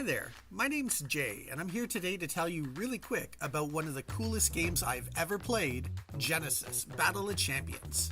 there, my name's Jay, and I'm here today to tell you really quick about one of the coolest games I've ever played, Genesis Battle of Champions.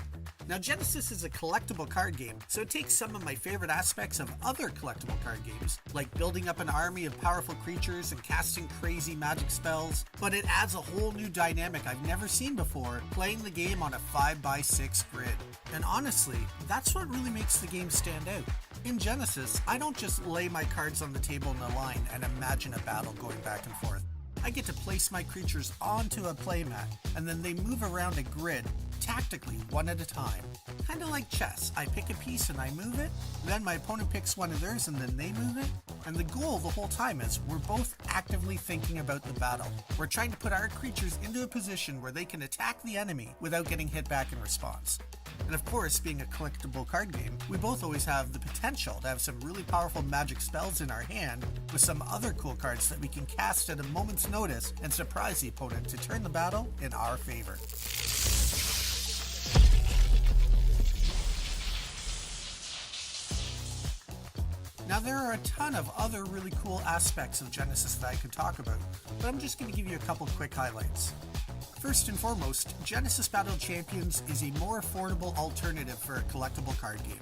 Now, Genesis is a collectible card game, so it takes some of my favorite aspects of other collectible card games, like building up an army of powerful creatures and casting crazy magic spells, but it adds a whole new dynamic I've never seen before, playing the game on a 5x6 grid. And honestly, that's what really makes the game stand out. In Genesis, I don't just lay my cards on the table in a line and imagine a battle going back and forth. I get to place my creatures onto a playmat, and then they move around a grid, tactically one at a time. Kinda like chess, I pick a piece and I move it, then my opponent picks one of theirs and then they move it, and the goal the whole time is we're both actively thinking about the battle. We're trying to put our creatures into a position where they can attack the enemy without getting hit back in response. And of course, being a collectible card game, we both always have the potential to have some really powerful magic spells in our hand with some other cool cards that we can cast at a moment's notice and surprise the opponent to turn the battle in our favor. Now, there are a ton of other really cool aspects of Genesis that I could talk about, but I'm just going to give you a couple quick highlights. First and foremost, Genesis Battle of Champions is a more affordable alternative for a collectible card game.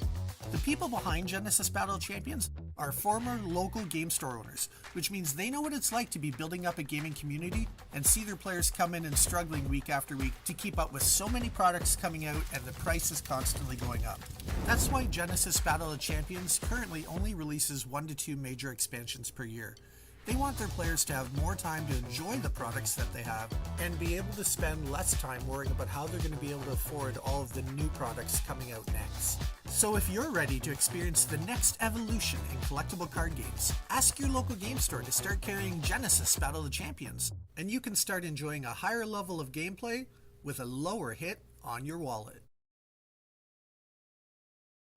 The people behind Genesis Battle of Champions are former local game store owners, which means they know what it's like to be building up a gaming community and see their players come in and struggling week after week to keep up with so many products coming out and the price is constantly going up. That's why Genesis Battle of Champions currently only releases 1 to 2 major expansions per year. They want their players to have more time to enjoy the products that they have and be able to spend less time worrying about how they're going to be able to afford all of the new products coming out next. So if you're ready to experience the next evolution in collectible card games, ask your local game store to start carrying Genesis Battle of Champions, and you can start enjoying a higher level of gameplay with a lower hit on your wallet.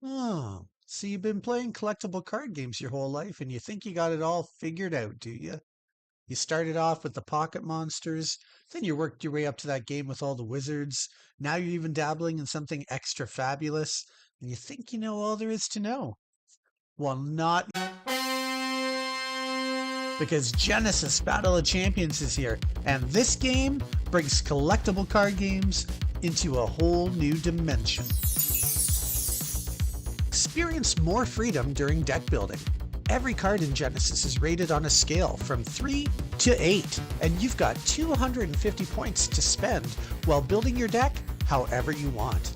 Oh, so you've been playing collectible card games your whole life and you think you got it all figured out, do you? You started off with the pocket monsters, then you worked your way up to that game with all the wizards. Now you're even dabbling in something extra fabulous, and you think you know all there is to know. Well, not, because Genesis Battle of Champions is here, and this game brings collectible card games into a whole new dimension. Experience more freedom during deck building. Every card in Genesis is rated on a scale from 3 to 8, and you've got 250 points to spend while building your deck however you want.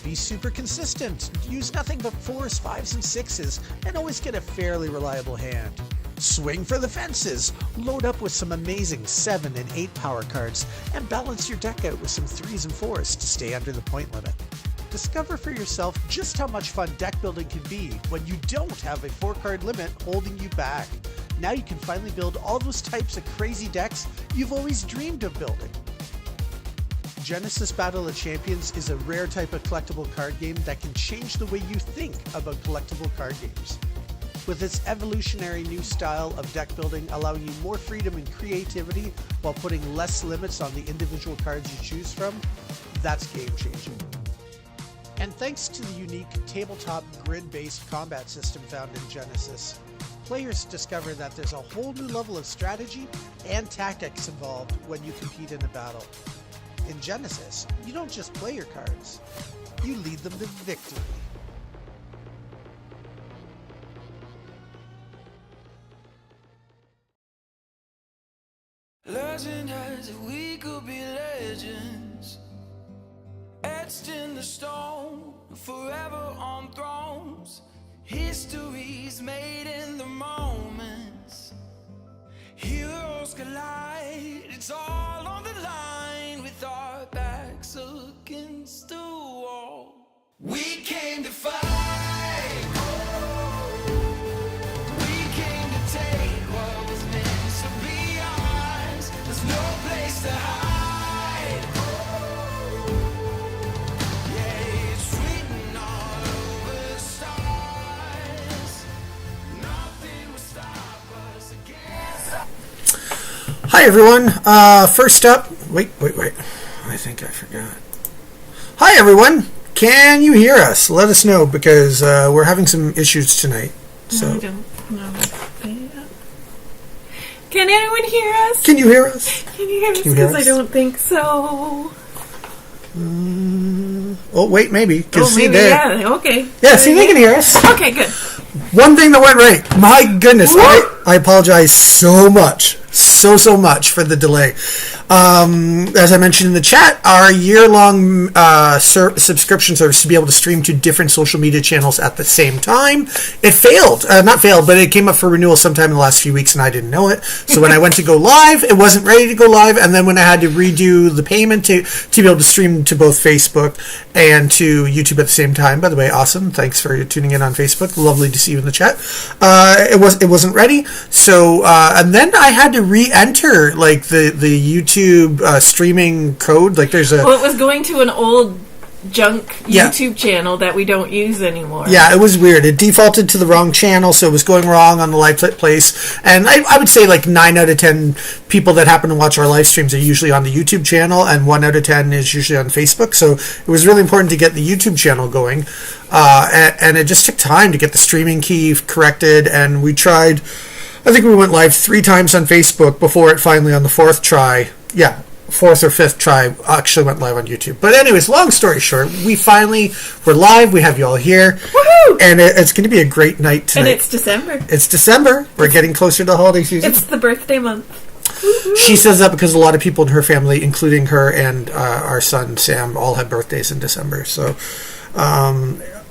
Be super consistent, use nothing but 4s, 5s, and 6s, and always get a fairly reliable hand. Swing for the fences, load up with some amazing 7 and 8 power cards, and balance your deck out with some 3s and 4s to stay under the point limit. Discover for yourself just how much fun deck building can be when you don't have a 4-card limit holding you back. Now you can finally build all those types of crazy decks you've always dreamed of building. Genesis Battle of Champions is a rare type of collectible card game that can change the way you think about collectible card games. With its evolutionary new style of deck building allowing you more freedom and creativity while putting less limits on the individual cards you choose from, that's game changing. And thanks to the unique tabletop grid-based combat system found in Genesis, players discover that there's a whole new level of strategy and tactics involved when you compete in a battle. In Genesis, you don't just play your cards, you lead them to victory. Legend has it we could be legends, etched in the stone, forever on thrones. History's made in the moments. Heroes collide, it's all on the line with our backs against the wall. We came to fight. We came to take what was meant to be ours. There's no place to hide. Yeah, it's written all over the stars. Nothing will stop us again. Hi everyone, first up, wait, I think I forgot. Hi everyone, can you hear us? Let us know because we're having some issues tonight. So. I don't know. Can anyone hear us? Can you hear us? Can you hear us? Because I don't think so. Oh, wait, maybe. Maybe, yeah, okay. Yeah, see, they can hear us. Okay, good. One thing that went right. My goodness, I apologize so much. So much for the delay. As I mentioned in the chat, our year-long subscription service to be able to stream to different social media channels at the same time, it failed. Not failed, but it came up for renewal sometime in the last few weeks, and I didn't know it. So when I went to go live, it wasn't ready to go live, and then when I had to redo the payment to be able to stream to both Facebook and to YouTube at the same time. By the way, awesome. Thanks for tuning in on Facebook. Lovely to see you in the chat. It wasn't ready. So and then I had to re-enter like the YouTube streaming code. Like there's it was going to an old junk YouTube channel that we don't use anymore. Yeah, it was weird. It defaulted to the wrong channel, so it was going wrong on the live place. And I would say like 9 out of 10 people that happen to watch our live streams are usually on the YouTube channel, and 1 out of 10 is usually on Facebook. So it was really important to get the YouTube channel going. And it just took time to get the streaming key corrected, and we tried... I think we went live 3 times on Facebook before it finally, on the 4th try, 4th or 5th try, actually went live on YouTube. But anyways, long story short, we're live, we have you all here. Woohoo! And it's going to be a great night tonight. And it's December. It's December. We're getting closer to the holiday season. It's the birthday month. Woo-hoo. She says that because a lot of people in her family, including her and our son Sam, all have birthdays in December. So...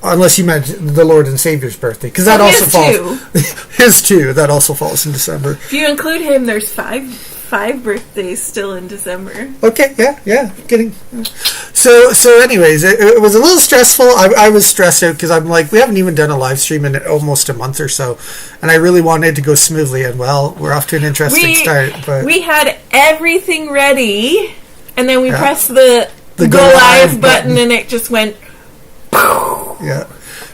unless you meant the Lord and Savior's birthday, because that also falls. His too. That also falls in December. If you include him, there's five birthdays still in December. Okay, yeah, kidding. So anyways, it was a little stressful. I was stressed out because I'm like, we haven't even done a live stream in almost a month or so, and I really wanted it to go smoothly. And well, we're off to an interesting start. But we had everything ready, and then we pressed the go live button, and it just went. Yeah,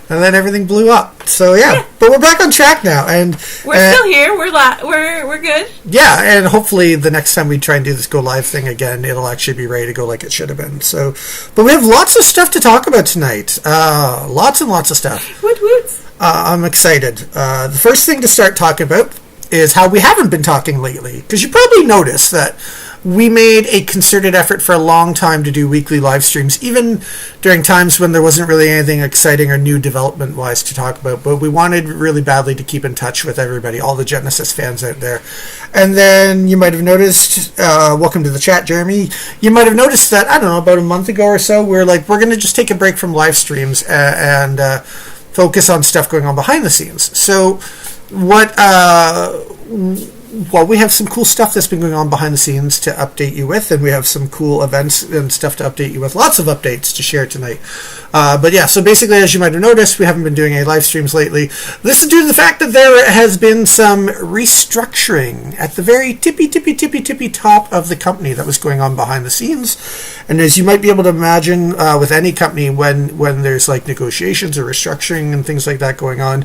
and then everything blew up. So yeah, but we're back on track now, and we're still here. We're good. Yeah, and hopefully the next time we try and do this go live thing again, it'll actually be ready to go like it should have been. So, but we have lots of stuff to talk about tonight. Lots and lots of stuff. Woot woot. I'm excited. The first thing to start talking about is how we haven't been talking lately, because you probably noticed that. We made a concerted effort for a long time to do weekly live streams, even during times when there wasn't really anything exciting or new development-wise to talk about. But we wanted really badly to keep in touch with everybody, all the Genesis fans out there. And then you might have noticed, welcome to the chat, Jeremy, you might have noticed that, I don't know, about a month ago or so, we're going to just take a break from live streams and focus on stuff going on behind the scenes. So well, we have some cool stuff that's been going on behind the scenes to update you with, and we have some cool events and stuff to update you with. Lots of updates to share tonight. But yeah, so basically, as you might have noticed, we haven't been doing any live streams lately. This is due to the fact that there has been some restructuring at the very tippy top of the company that was going on behind the scenes. And as you might be able to imagine with any company, when there's like negotiations or restructuring and things like that going on,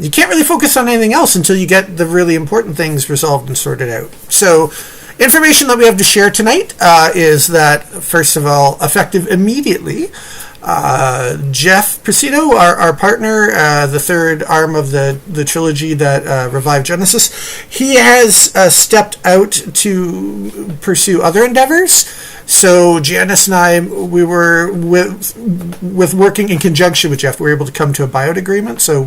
you can't really focus on anything else until you get the really important things resolved and sorted out. So, information that we have to share tonight is that, first of all, effective immediately, Jeff Presido, our partner, the third arm of the trilogy that revived Genesis, he has stepped out to pursue other endeavors. So Janice and I, we were with working in conjunction with Jeff, we were able to come to a buyout agreement. So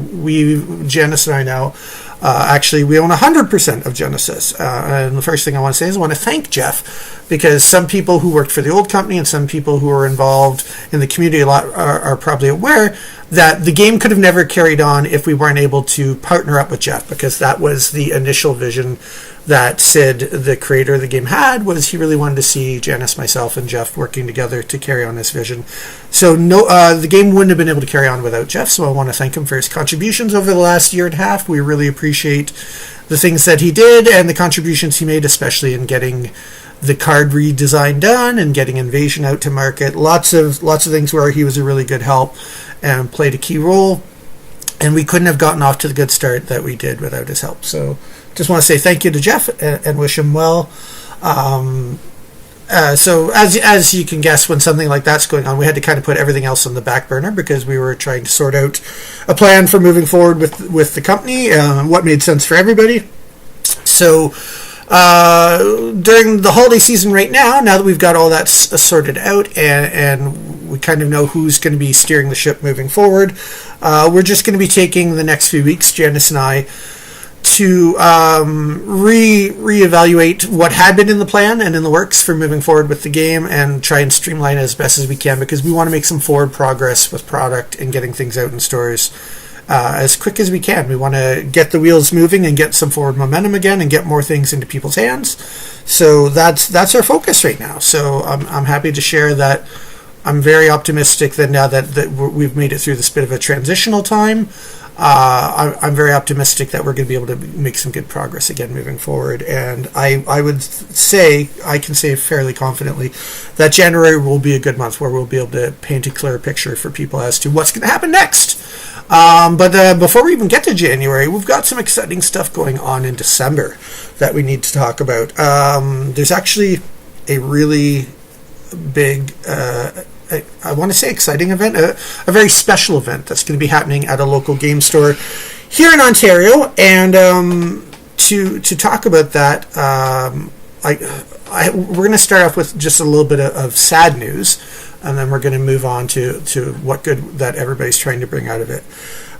Janice and I now, actually, we own 100% of Genesis. And the first thing I want to say is I want to thank Jeff, because some people who worked for the old company and some people who are involved in the community a lot are probably aware that the game could have never carried on if we weren't able to partner up with Jeff, because that was the initial vision that Sid, the creator of the game, had, was he really wanted to see Janice, myself, and Jeff working together to carry on this vision. So the game wouldn't have been able to carry on without Jeff, so I want to thank him for his contributions over the last year and a half. We really appreciate the things that he did and the contributions he made, especially in getting the card redesign done and getting Invasion out to market. Lots of things where he was a really good help and played a key role, and we couldn't have gotten off to the good start that we did without his help. So just want to say thank you to Jeff and wish him well. So as you can guess, when something like that's going on, we had to kind of put everything else on the back burner because we were trying to sort out a plan for moving forward with the company, what made sense for everybody. So during the holiday season right now that we've got all that sorted out and we kind of know who's going to be steering the ship moving forward, we're just going to be taking the next few weeks, Janice and I, to reevaluate what had been in the plan and in the works for moving forward with the game and try and streamline it as best as we can, because we want to make some forward progress with product and getting things out in stores as quick as we can. We want to get the wheels moving and get some forward momentum again and get more things into people's hands. So that's our focus right now. So I'm happy to share that I'm very optimistic that now that we've made it through this bit of a transitional time, I'm very optimistic that we're going to be able to make some good progress again moving forward. And I would say, I can say fairly confidently, that January will be a good month where we'll be able to paint a clear picture for people as to what's going to happen next. But before we even get to January, we've got some exciting stuff going on in December that we need to talk about. There's actually a really big, I want to say exciting event, a very special event that's going to be happening at a local game store here in Ontario. And to talk about that, we're going to start off with just a little bit of sad news, and then we're going to move on to what good that everybody's trying to bring out of it.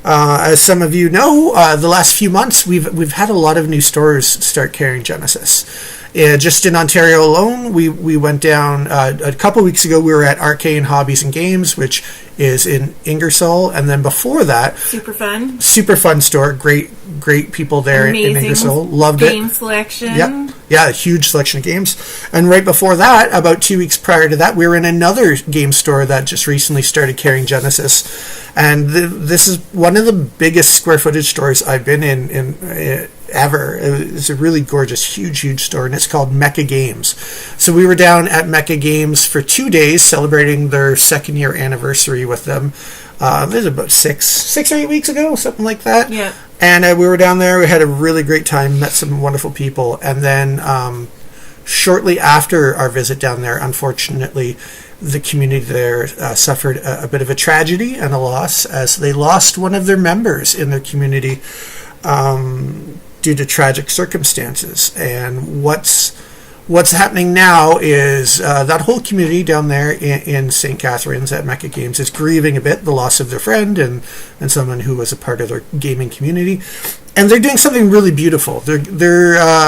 As some of you know, the last few months we've had a lot of new stores start carrying Genesis. Just in Ontario alone, we went down a couple weeks ago. We were at Arcane Hobbies and Games, which is in Ingersoll, and then before that, super fun store. Great people there in Ingersoll. Loved it. Game selection. Yep. Yeah, a huge selection of games. And right before that, about 2 weeks prior to that, we were in another game store that just recently started carrying Genesis. And this is one of the biggest square footage stores I've been in ever. It's a really gorgeous, huge store, and it's called Mecca Games. So we were down at Mecca Games for 2 days celebrating their second year anniversary with them. This is about six or 8 weeks ago, something like that. Yeah. And we were down there. We had a really great time, met some wonderful people. And then shortly after our visit down there, unfortunately, the community there suffered a bit of a tragedy and a loss, as they lost one of their members in their community due to tragic circumstances. And what's happening now is that whole community down there in St. Catharines at Mecca Games is grieving a bit the loss of their friend and someone who was a part of their gaming community. And they're doing something really beautiful. They're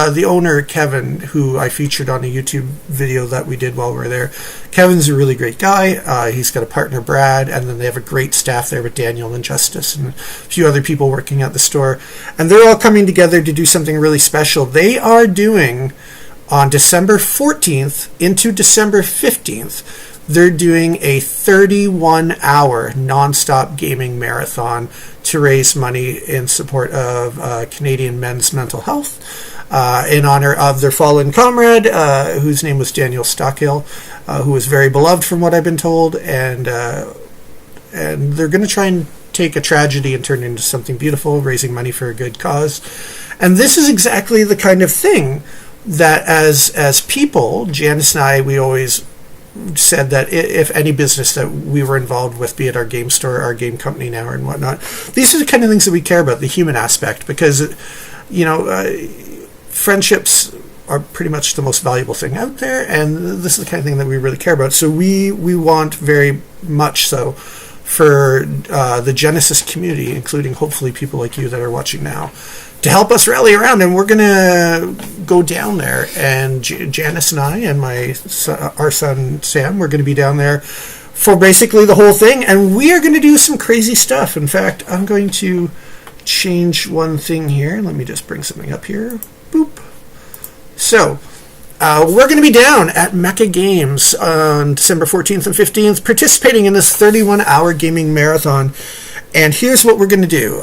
the owner, Kevin, who I featured on a YouTube video that we did while we were there. Kevin's a really great guy. He's got a partner, Brad, and then they have a great staff there with Daniel and Justice and a few other people working at the store. And they're all coming together to do something really special. They are doing, on December 14th into December 15th, they're doing a 31-hour nonstop gaming marathon to raise money in support of Canadian men's mental health, in honor of their fallen comrade, whose name was Daniel Stockhill, who was very beloved from what I've been told, and they're going to try and take a tragedy and turn it into something beautiful, raising money for a good cause. And this is exactly the kind of thing that as people, Janice and I, we always said that if any business that we were involved with, be it our game store, our game company now, and whatnot, these are the kind of things that we care about, the human aspect, because, friendships are pretty much the most valuable thing out there, and this is the kind of thing that we really care about. So we want very much so for the Genesis community, including hopefully people like you that are watching now, to help us rally around. And we're going to go down there, and Janice and I and our son Sam, we're going to be down there for basically the whole thing, and we are going to do some crazy stuff. In fact, I'm going to change one thing here. Let me just bring something up here. Boop. So we're going to be down at Mecca Games on December 14th and 15th, participating in this 31-hour gaming marathon. And here's what we're going to do,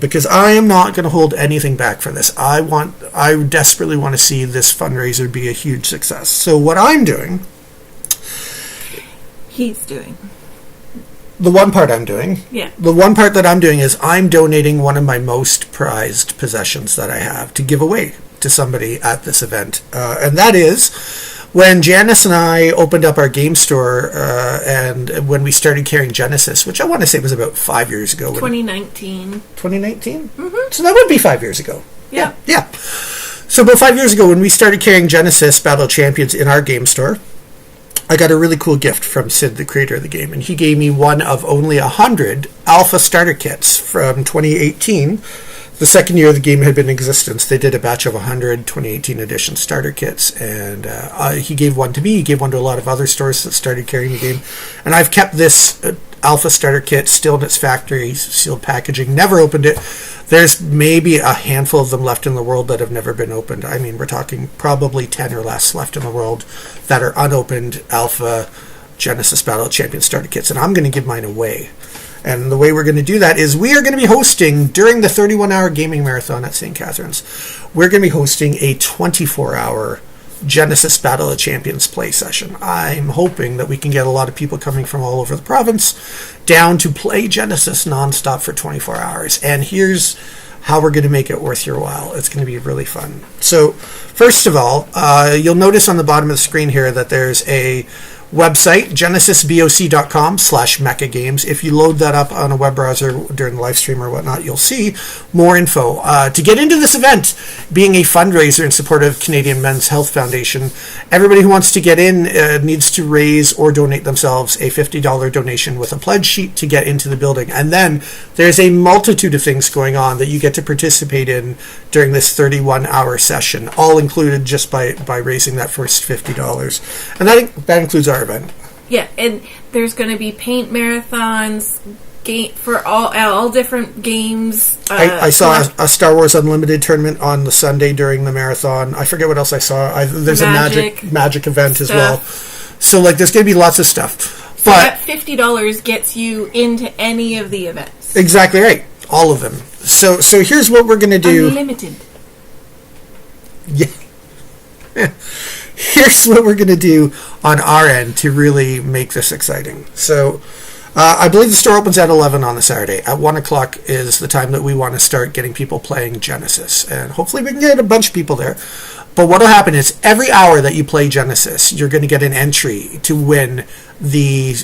because I am not going to hold anything back for this. I desperately want to see this fundraiser be a huge success. So what I'm doing... He's doing. The one part I'm doing. Yeah. The one part that I'm doing is I'm donating one of my most prized possessions that I have to give away to somebody at this event. And that is... when Janice and I opened up our game store, and when we started carrying Genesis, which I want to say was about 5 years ago. 2019. 2019? Mm-hmm. So that would be 5 years ago. Yeah. Yeah. So about 5 years ago, when we started carrying Genesis Battle of Champions in our game store, I got a really cool gift from Sid, the creator of the game, and he gave me one of only 100 alpha starter kits from 2018. The second year the game had been in existence, they did a batch of 100 2018 edition starter kits, and he gave one to me. He gave one to a lot of other stores that started carrying the game, and I've kept this alpha starter kit still in its factory sealed packaging, never opened it. There's maybe a handful of them left in the world that have never been opened. I mean, we're talking probably 10 or less left in the world that are unopened alpha Genesis Battle of Champions starter kits, and I'm going to give mine away. And the way we're going to do that is we are going to be hosting, during the 31-hour gaming marathon at St. Catharines, we're going to be hosting a 24-hour Genesis Battle of Champions play session. I'm hoping that we can get a lot of people coming from all over the province down to play Genesis nonstop for 24 hours. And here's how we're going to make it worth your while. It's going to be really fun. So, first of all, you'll notice on the bottom of the screen here that there's a website, genesisboc.com/mechagames. If you load that up on a web browser during the live stream or whatnot, you'll see more info. To get into this event, being a fundraiser in support of Canadian Men's Health Foundation, everybody who wants to get in needs to raise or donate themselves a $50 donation with a pledge sheet to get into the building. And then there's a multitude of things going on that you get to participate in during this 31-hour session, all included just by raising that first $50. And that includes our event. Yeah, and there's going to be paint marathons for all different games. I saw a Star Wars Unlimited tournament on the Sunday during the marathon. I forget what else I saw. There's a magic event stuff as well. So there's going to be lots of stuff. So that $50 gets you into any of the events. Exactly right. All of them. So here's what we're going to do. Unlimited. Yeah. Here's what we're going to do on our end to really make this exciting. So I believe the store opens at 11 on the Saturday. At 1 o'clock is the time that we want to start getting people playing Genesis. And hopefully we can get a bunch of people there. But what will happen is every hour that you play Genesis, you're going to get an entry to win the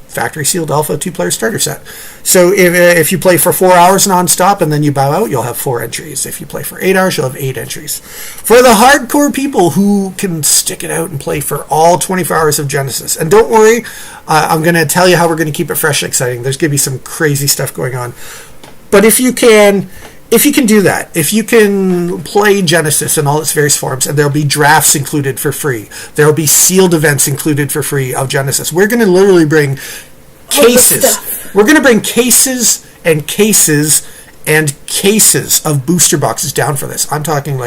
factory sealed alpha 2-player starter set. So if you play for 4 hours nonstop and then you bow out, you'll have 4 entries. If you play for 8 hours, you'll have 8 entries. For the hardcore people who can stick it out and play for all 24 hours of Genesis, and don't worry, I'm going to tell you how we're going to keep it fresh and exciting. There's going to be some crazy stuff going on. But if you can do that, if you can play Genesis in all its various forms, and there'll be drafts included for free, there'll be sealed events included for free of Genesis. We're going to literally bring cases. We're going to bring cases and cases and cases of booster boxes down for this. I'm talking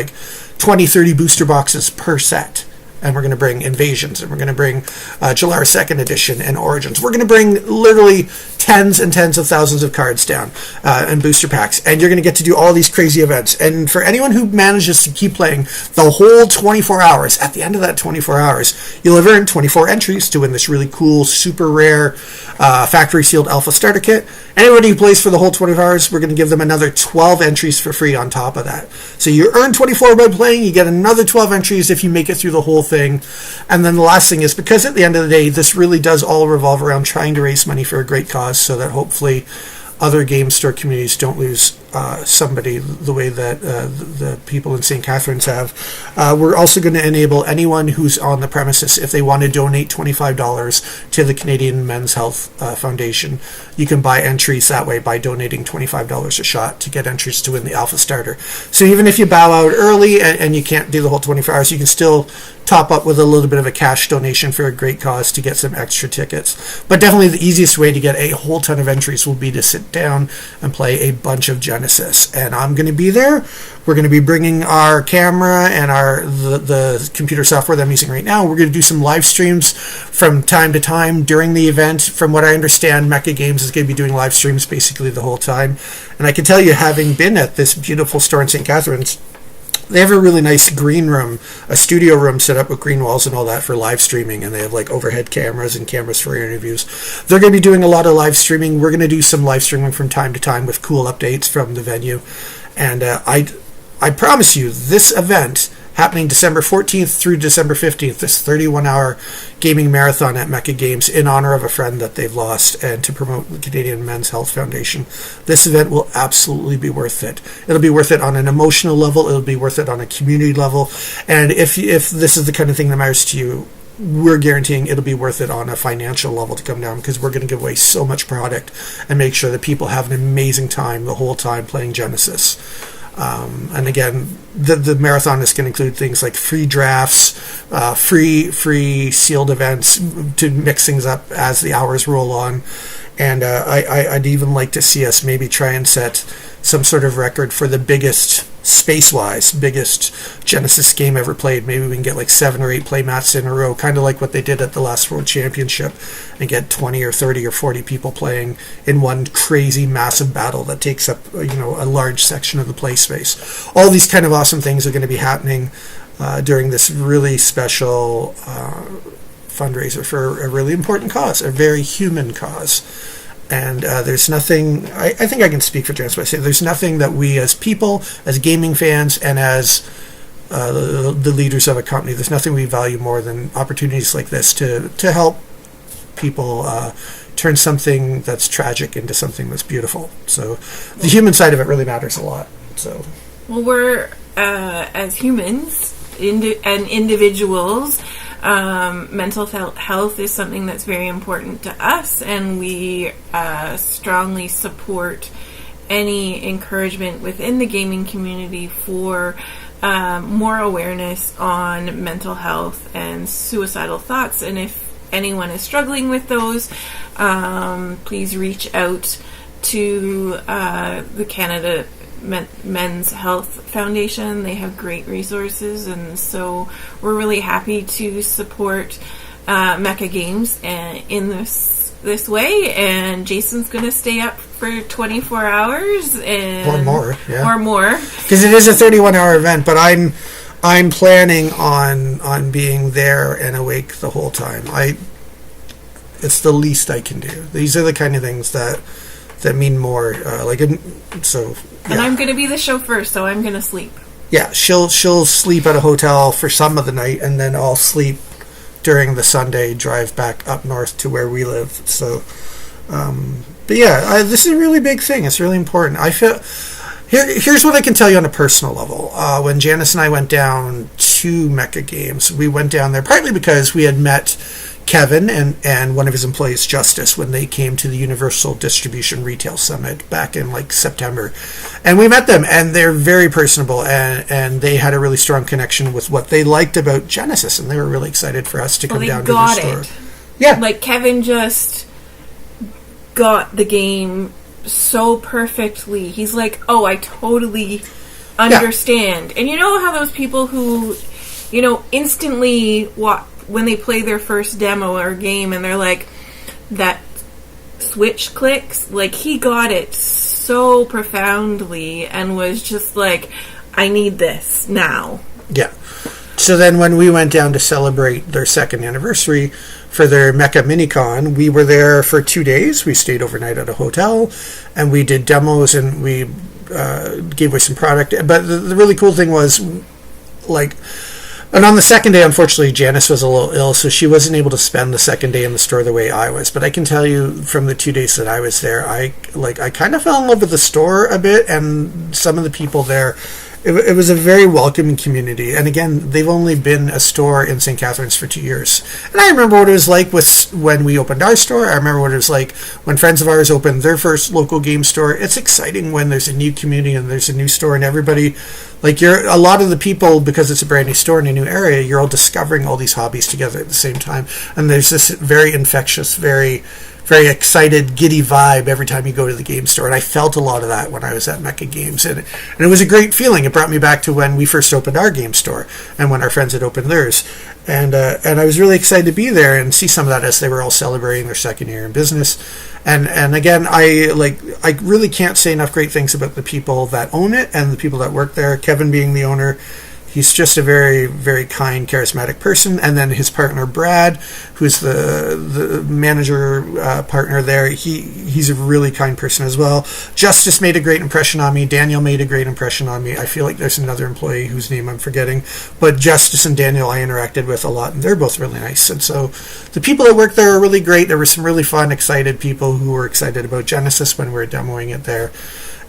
20, 30 booster boxes per set. And we're going to bring Invasions, and we're going to bring Jalaris 2nd Edition and Origins. We're going to bring literally tens and tens of thousands of cards down and booster packs. And you're going to get to do all these crazy events. And for anyone who manages to keep playing the whole 24 hours, at the end of that 24 hours, you'll have earned 24 entries to win this really cool, super rare factory sealed alpha starter kit. Anybody who plays for the whole 24 hours, we're going to give them another 12 entries for free on top of that. So you earn 24 by playing, you get another 12 entries if you make it through the whole thing. And then the last thing is, because at the end of the day, this really does all revolve around trying to raise money for a great cause so that hopefully other game store communities don't lose somebody the way that the people in St. Catharines have. We're also going to enable anyone who's on the premises, if they want to donate $25 to the Canadian Men's Health Foundation, you can buy entries that way by donating $25 a shot to get entries to win the Alpha Starter. So even if you bow out early and you can't do the whole 24 hours, you can still top up with a little bit of a cash donation for a great cause to get some extra tickets. But definitely the easiest way to get a whole ton of entries will be to sit down and play a bunch of Genesis. And I'm going to be there. We're going to be bringing our camera and the computer software that I'm using right now. We're going to do some live streams from time to time during the event. From what I understand, Mecha Games is going to be doing live streams basically the whole time. And I can tell you, having been at this beautiful store in St. Catharines, they have a really nice green room, a studio room set up with green walls and all that for live streaming, and they have overhead cameras and cameras for interviews. They're going to be doing a lot of live streaming. We're going to do some live streaming from time to time with cool updates from the venue. And I promise you, this event happening December 14th through December 15th, this 31-hour gaming marathon at Mecca Games in honor of a friend that they've lost and to promote the Canadian Men's Health Foundation. This event will absolutely be worth it. It'll be worth it on an emotional level. It'll be worth it on a community level. And if this is the kind of thing that matters to you, we're guaranteeing it'll be worth it on a financial level to come down, because we're going to give away so much product and make sure that people have an amazing time the whole time playing Genesis. And again, the marathon is going to include things like free drafts, free sealed events to mix things up as the hours roll on. And I'd even like to see us maybe try and set some sort of record for the biggest, space-wise, biggest Genesis game ever played. Maybe we can get like 7 or 8 playmats in a row, kind of like what they did at the last World Championship, and get 20 or 30 or 40 people playing in one crazy, massive battle that takes up, a large section of the play space. All these kind of awesome things are going to be happening during this really special fundraiser for a really important cause, a very human cause. And there's nothing, I think I can speak for Genesis by saying there's nothing that we as people, as gaming fans, and as the leaders of a company, there's nothing we value more than opportunities like this to help people turn something that's tragic into something that's beautiful. So the human side of it really matters a lot. So, well, we're, as humans and individuals, mental health is something that's very important to us, and we strongly support any encouragement within the gaming community for more awareness on mental health and suicidal thoughts. And if anyone is struggling with those, please reach out to the Canada Men's Health Foundation. They have great resources, and so we're really happy to support Mecca Games in this way. And Jason's going to stay up for 24 hours and or more, because it is a 31-hour event. But I'm planning on being there and awake the whole time. It's the least I can do. These are the kind of things that mean more. And I'm going to be the chauffeur, so I'm going to sleep. Yeah, she'll sleep at a hotel for some of the night, and then I'll sleep during the Sunday drive back up north to where we live. So, but yeah, this is a really big thing. It's really important. I feel here's what I can tell you on a personal level. When Janice and I went down to Mecca Games, we went down there partly because we had met Kevin and one of his employees, Justice, when they came to the Universal Distribution Retail Summit back in September. And we met them, and they're very personable, and they had a really strong connection with what they liked about Genesis, and they were really excited for us to come down to the store. Yeah. Kevin just got the game so perfectly. He's like, oh, I totally understand. Yeah. And you know how those people who, instantly when they play their first demo or game and they're like, that switch clicks, he got it so profoundly and was just like, I need this now. Yeah. So then when we went down to celebrate their second anniversary for their Mecca Minicon, we were there for 2 days. We stayed overnight at a hotel, and we did demos, and we gave away some product. But the really cool thing was, and on the second day, unfortunately, Janice was a little ill, so she wasn't able to spend the second day in the store the way I was. But I can tell you, from the 2 days that I was there, I kind of fell in love with the store a bit, and some of the people there. It was a very welcoming community. And again, they've only been a store in St. Catharines for 2 years. And I remember what it was like when we opened our store. I remember what it was like when friends of ours opened their first local game store. It's exciting when there's a new community and there's a new store, and everybody, a lot of the people, because it's a brand new store in a new area, you're all discovering all these hobbies together at the same time. And there's this very infectious, very excited, giddy vibe every time you go to the game store, and I felt a lot of that when I was at Mecca Games, and it was a great feeling. It brought me back to when we first opened our game store and when our friends had opened theirs, and I was really excited to be there and see some of that as they were all celebrating their second year in business. And again, I really can't say enough great things about the people that own it and the people that work there. Kevin being the owner, He's just a very, very kind, charismatic person. And then his partner, Brad, who's the manager partner there, he's a really kind person as well. Justice made a great impression on me. Daniel made a great impression on me. I feel like there's another employee whose name I'm forgetting. But Justice and Daniel I interacted with a lot, and they're both really nice. And so the people that work there are really great. There were some really fun, excited people who were excited about Genesis when we were demoing it there.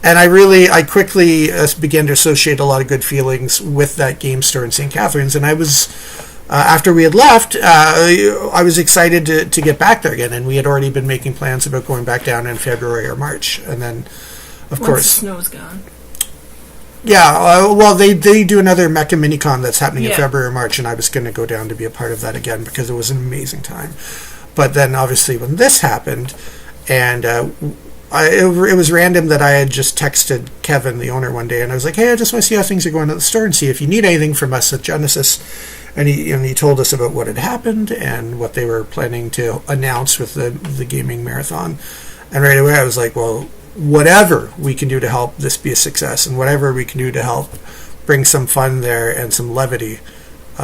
And I quickly began to associate a lot of good feelings with that game store in St. Catharines. And I was, after we had left, I was excited to get back there again. And we had already been making plans about going back down in February or March. And then, of course, once the snow's gone. Yeah, well, they do another Mecha Minicon that's happening in February or March, and I was going to go down to be a part of that again because it was an amazing time. But then, obviously, when this happened, and it was random that I had just texted Kevin, the owner, one day, and I was like, "Hey, I just want to see how things are going at the store and see if you need anything from us at Genesis." And he told us about what had happened and what they were planning to announce with the gaming marathon. And right away, I was like, "Well, whatever we can do to help this be a success, and whatever we can do to help bring some fun there and some levity,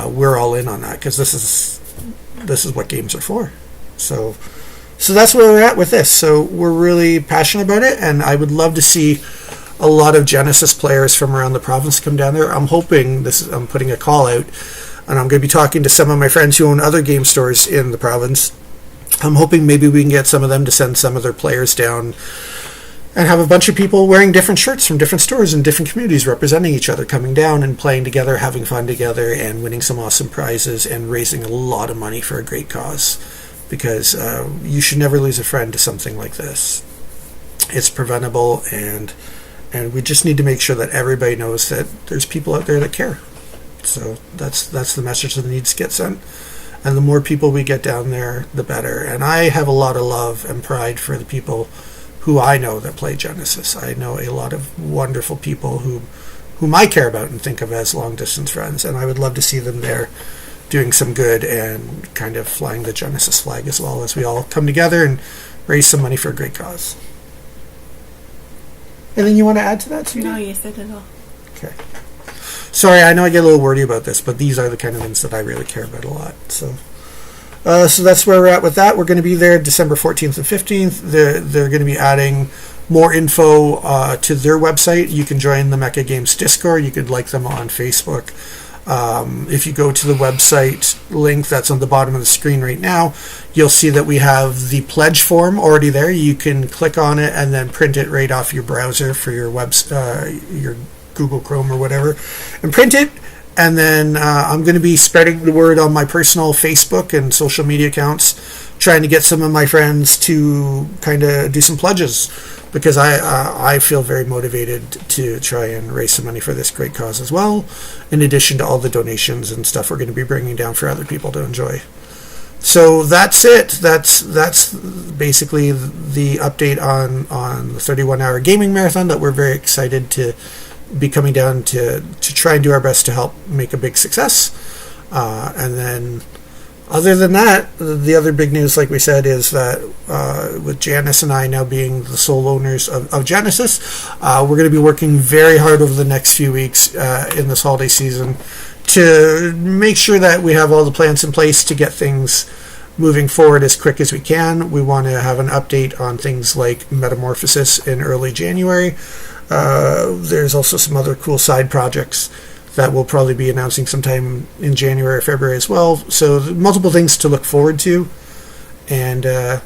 we're all in on that because this is what games are for." So that's where we're at with this. So we're really passionate about it, and I would love to see a lot of Genesis players from around the province come down there. I'm hoping I'm putting a call out, and I'm going to be talking to some of my friends who own other game stores in the province. I'm hoping maybe we can get some of them to send some of their players down and have a bunch of people wearing different shirts from different stores in different communities representing each other, coming down and playing together, having fun together, and winning some awesome prizes and raising a lot of money for a great cause. Because you should never lose a friend to something like this. It's preventable, and we just need to make sure that everybody knows that there's people out there that care. So that's the message that needs to get sent. And the more people we get down there, the better. And I have a lot of love and pride for the people who I know that play Genesis. I know a lot of wonderful people whom I care about and think of as long-distance friends, and I would love to see them there doing some good and kind of flying the Genesis flag as well as we all come together and raise some money for a great cause. Anything you want to add to that, Sweetie? No, you said it all. Okay. Sorry, I know I get a little wordy about this, but these are the kind of things that I really care about a lot. So that's where we're at with that. We're going to be there December 14th and 15th. They're going to be adding more info to their website. You can join the Mecha Games Discord. You could like them on Facebook. If you go to the website link that's on the bottom of the screen right now, you'll see that we have the pledge form already there. You can click on it and then print it right off your browser for your your Google Chrome or whatever, and print it. And then I'm going to be spreading the word on my personal Facebook and social media accounts, trying to get some of my friends to kind of do some pledges, because I feel very motivated to try and raise some money for this great cause as well, in addition to all the donations and stuff we're going to be bringing down for other people to enjoy. So that's it. That's basically the update on the 31-hour gaming marathon that we're very excited to be coming down to try and do our best to help make a big success. And then other than that, the other big news, like we said, is that with Janice and I now being the sole owners of Genesis, we're going to be working very hard over the next few weeks in this holiday season to make sure that we have all the plans in place to get things moving forward as quick as we can. We want to have an update on things like Metamorphosis in early January. There's also some other cool side projects that we'll probably be announcing sometime in January or February as well. So multiple things to look forward to. And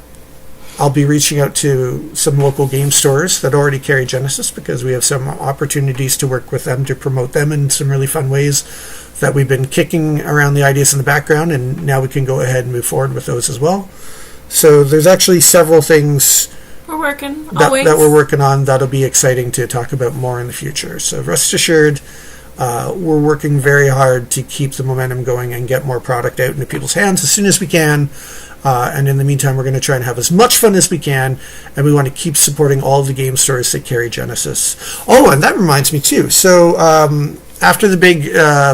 I'll be reaching out to some local game stores that already carry Genesis, because we have some opportunities to work with them to promote them in some really fun ways that we've been kicking around the ideas in the background, and now we can go ahead and move forward with those as well. So there's actually several things we're working that we're working on that'll be exciting to talk about more in the future. So rest assured, we're working very hard to keep the momentum going and get more product out into people's hands as soon as we can. And in the meantime, we're going to try and have as much fun as we can, and we want to keep supporting all the game stores that carry Genesis. Oh, and that reminds me too. So after the big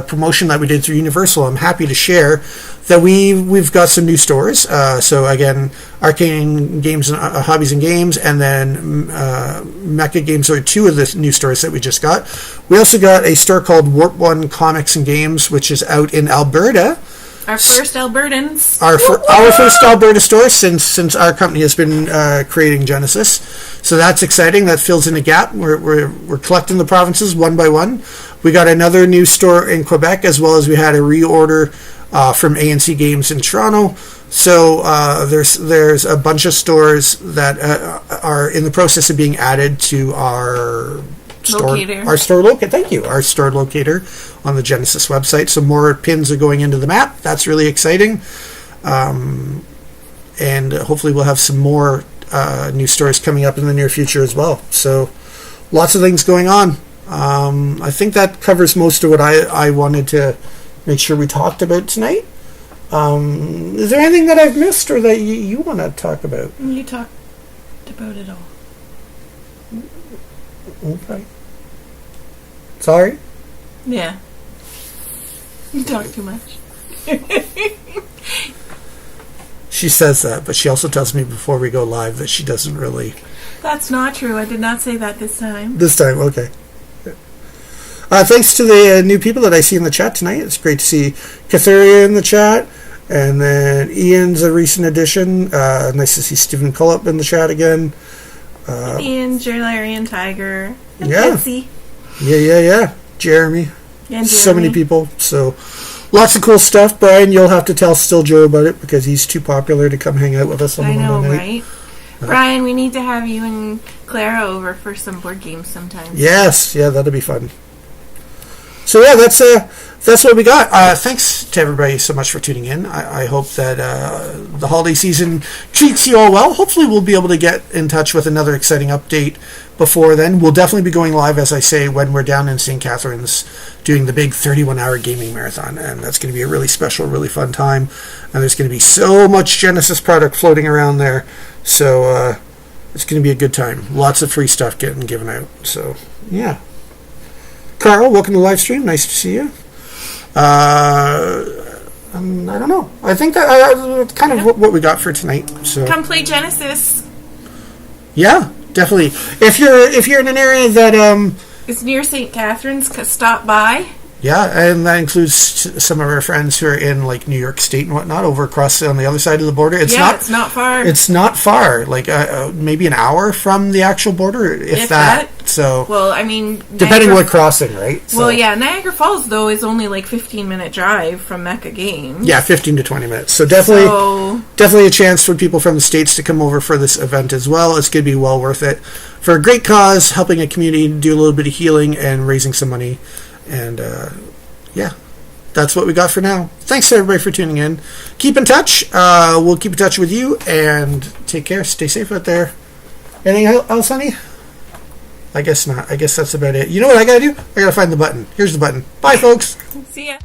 promotion that we did through Universal, I'm happy to share that we've got some new stores. So again, Arcane Games and Hobbies and Games, and then Mecha Games are two of the new stores that we just got. We also got a store called Warp One Comics and Games, which is out in Alberta. Our first Albertans. Our first Alberta store since our company has been creating Genesis. So that's exciting. That fills in a gap. We're collecting the provinces one by one. We got another new store in Quebec, as well as we had a reorder from ANC Games in Toronto. So there's a bunch of stores that are in the process of being added to our store locator on the Genesis website. So more pins are going into the map. That's really exciting. And hopefully we'll have some more new stores coming up in the near future as well. So lots of things going on. I think that covers most of what I wanted to make sure we talked about tonight. Is there anything that I've missed or that you want to talk about? You talked about it all. Okay. Sorry? Yeah. You talk too much. She says that, but she also tells me before we go live that she doesn't really... That's not true. I did not say that this time. This time, okay. Thanks to the new people that I see in the chat tonight. It's great to see Catharia in the chat. And then Ian's a recent addition. Nice to see Stephen Cullop in the chat again. Ian, Jerlarian Tiger, and yeah. Betsy. Yeah. Jeremy. And So many people. So lots of cool stuff. Brian, you'll have to tell Still Joe about it because he's too popular to come hang out with us on the Monday night. Right? Brian, we need to have you and Clara over for some board games sometime. Yes, yeah, that'll be fun. So yeah, that's what we got. Thanks to everybody so much for tuning in. I hope that the holiday season treats you all well. Hopefully we'll be able to get in touch with another exciting update before then. We'll definitely be going live, as I say, when we're down in St. Catharines doing the big 31-hour gaming marathon. And that's going to be a really special, really fun time. And there's going to be so much Genesis product floating around there. So it's going to be a good time. Lots of free stuff getting given out. So, yeah. Carl, welcome to the live stream. Nice to see you. I don't know. I think that's kind of what we got for tonight. So come play Genesis. Yeah, definitely. If you're in an area that it's near St. Catharines, stop by. Yeah, and that includes some of our friends who are in like New York State and whatnot, over across on the other side of the border. It's not far. It's not far, like maybe an hour from the actual border, if that. So, well, I mean, depending what crossing, right? So, well, yeah, Niagara Falls though is only like 15-minute drive from Mecha Games. Yeah, 15 to 20 minutes. So definitely a chance for people from the States to come over for this event as well. It's going to be well worth it for a great cause, helping a community do a little bit of healing and raising some money. And, yeah, that's what we got for now. Thanks to everybody for tuning in. Keep in touch. We'll keep in touch with you, and take care. Stay safe out there. Anything else, honey? I guess not. I guess that's about it. You know what I gotta do? I gotta find the button. Here's the button. Bye, folks. See ya.